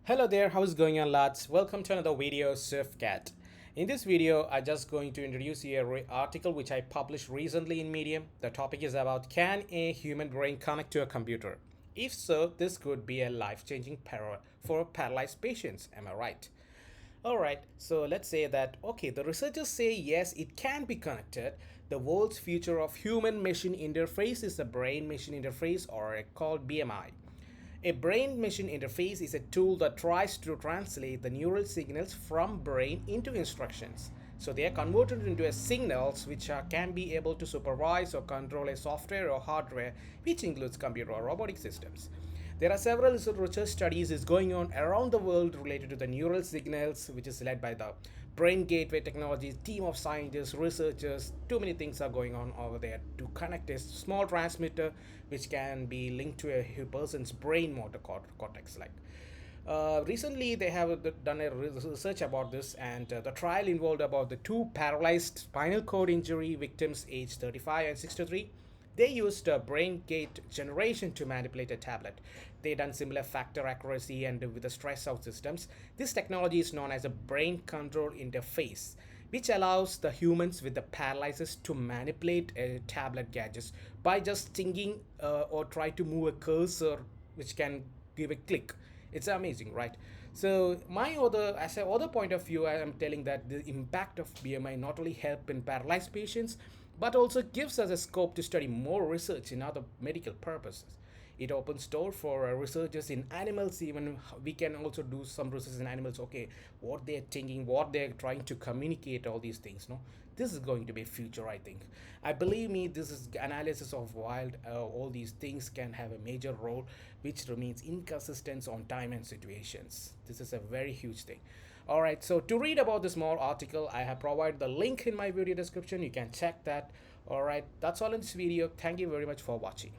Hello there, how's it going on lads? Welcome to another video, SwiftCat. In this video, I'm just going to introduce you an article which I published recently in Medium. The topic is about, can a human brain connect to a computer? If so, this could be a life-changing power for paralyzed patients. Am I right? Alright, so let's say that, okay, the researchers say yes, it can be connected. The world's future of human-machine interface is the brain-machine interface, or called BMI. A brain-machine interface is a tool that tries to translate the neural signals from brain into instructions. So they are converted into signals which can be able to supervise or control a software or hardware, which includes computer or robotic systems. There are several research studies is going on around the world related to the neural signals, which is led by the Brain Gateway Technologies team of scientists, researchers. Too many things are going on over there to connect a small transmitter which can be linked to a person's brain motor cortex. Recently, they have done a research about this, and the trial involved about the two paralyzed spinal cord injury victims aged 35 and 63. They used brain gate generation to manipulate a tablet. They done similar factor accuracy and with the stress out systems. This technology is known as a brain control interface, which allows the humans with the paralysis to manipulate a tablet gadgets by just thinking or try to move a cursor, which can give a click. It's amazing, right? So my other, as a other point of view, I am telling that the impact of BMI not only help in paralyzed patients, but also gives us a scope to study more research in other medical purposes. It opens door for researchers in animals. Even we can also do some research in animals. Okay, what they're thinking, what they're trying to communicate, all these things. No, this is going to be future. I think. I believe me. This is analysis of wild. All these things can have a major role, which remains inconsistent on time and situations. This is a very huge thing. Alright, so to read about this more article, I have provided the link in my video description. You can check that. Alright, that's all in this video. Thank you very much for watching.